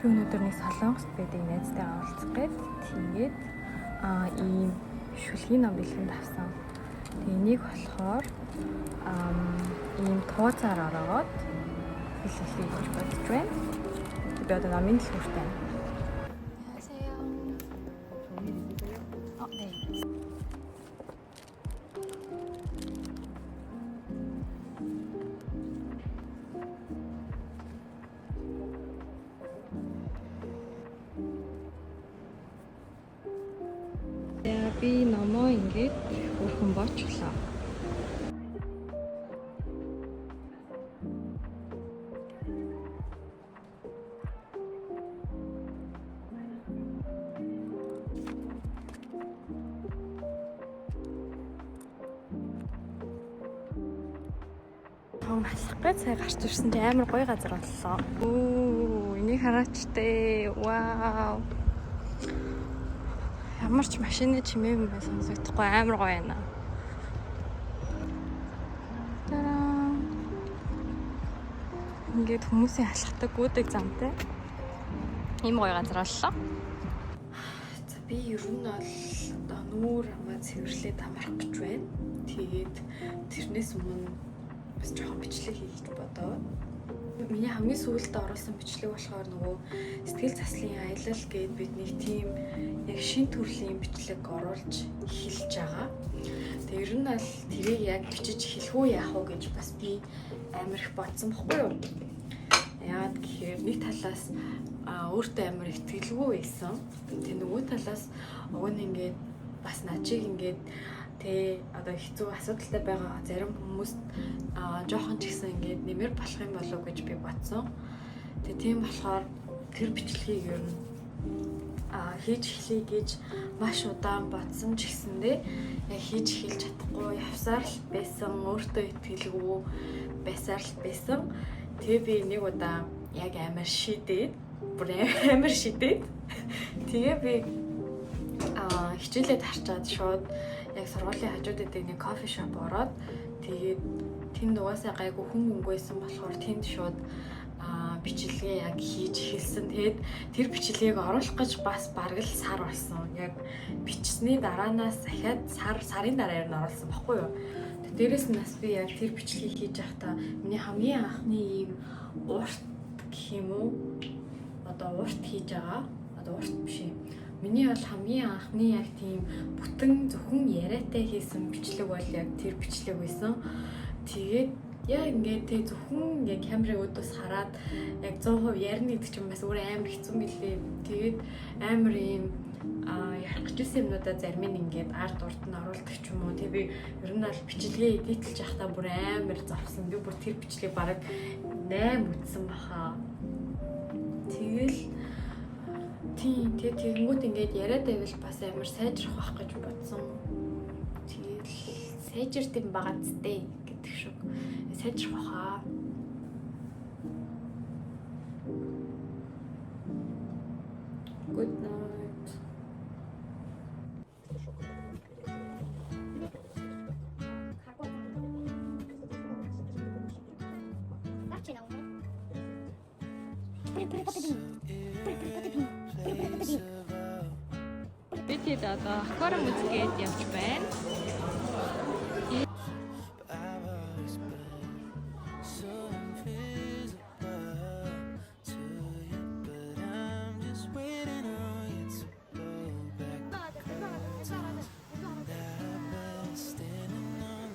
Би өнөөдөр нэг Солонгост байдаг найзтайгаа уулзах гээд тэгээд ийм шүлгийн ном бэлгэнд авсан. Тэгээ энийг болохоор ийм тууцаар ороод бэлгэлээ гэж бодож байна. Би одоо номын дэлгүүрт байна. 안녕하세요. 네. Би номоо ингээд өрхөн боочлоо. Том алхах гэж сая гарч ирсэн чинь амар гоё газар боллоо. Энийг хараач тээ. Вау. Ямар ч машины чимээгүй бай сонсогдохгүй амар гоё байна. Тараа. Ингээд хүмүүсийн алхахдаг гүдэг замтай. Ийм гоё газар боллоо. За би ер нь бол одоо нүүр хамаа цэвэрлээд амарх гэж байна. Тэгээд тэрнээс өмнө бас жоохон бичлэг хийх гэж бодоод. Миний хамгийн сүүлд оруулсан бичлэг болохоор нөгөө сэтгэл заслын аялал гээд бид нэг тийм яг шин төрлийн бичлэг оруулж эхэлж байгаа. Тэгээ ер нь бол тэрийг яг бичиж эхлэх үү яах вэ гэж бас би амар их бодсон бохгүй юу. Яагаад гэхээр нэг талаас өөртөө амар их тэтгэлгүй байсан. Тэгээ нөгөө талаас уг нь ингээд бас начиг ингээд тэ одоо хэцүү асуудалтай байгаа зарим хүмүүст жоохон ч гэсэн ингээд нэмэр болох юм болов гэж би бодсон. Тэгээ тийм болохоор тэр бичлэгийг ер нь хийж эхлэе гэж маш удаан бодсон ч гэсэндээ яг хийж эхэлж чадахгүй явсаар л байсан, өөртөө итгэлгүй байсаар л байсан. Тэгээ би нэг удаа яг амар шийдээд тэгээ би хичээлээд харчаад шууд яг сургуулийн хажууд байдаг нэг кофе шоп ороод тэгээд тэнд угаасаа гайгүй хүмүүнгүйсэн болохоор тэнд шууд бичлэгээ яг хийж эхэлсэн. Тэгээд тэр бичлэгийг оруулах гэж бас бараг л сар болсон. Яг бичсний дараанаас дахиад сарын дараа нь оруулсан баггүй юу. Дээрээс нь бас би яг тэр бичлэгийг хийж байхдаа миний хамгийн анхны ийм урт гэх юм уу? Одоо урт хийж байгаа. Одоо урт биш юм. Миний бол хамгийн анхны яг тийм бүтэн зөвхөн яриатай хийсэн бичлэг бол яг тэр бичлэг байсан. Тэгээд яг ингээд тэг зөвхөн яг камерын өдөөс хараад яг 100% ярина гэдэг чинь бас өөр амар хэцүү мэлээ. Тэгээд амар ийм ярих гэжсэн юмнуудаа зарим нь ингээд ард урд нь оруулдаг ч юм уу. Тэг би ер нь бол бичлэгээ эдитлж явахдаа бүр амар зовсон. Би бүр тэр бичлэгийг бараг 8 үтсэн баха. Тэгээд тэгэнгүүт ингээд яриад байвал бас амар сайжрах байх гэж бодсон. Тэгэл сайжирт юм байгаа зүтэй гэдэг шиг. Сайжрах баха. Good night. Бид одоо аквариум үзгээд явж байна.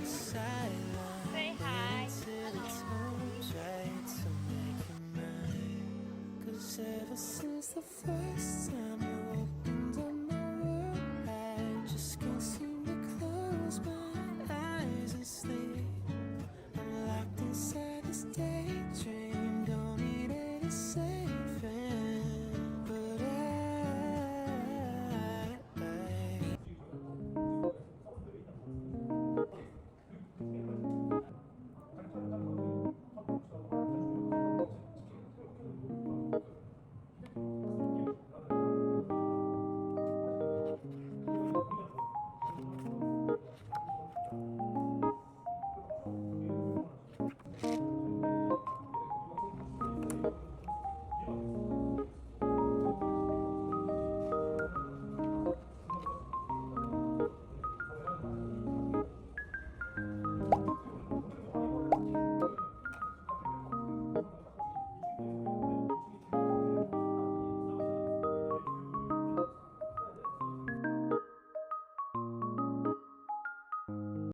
Say hi. Ever since the first time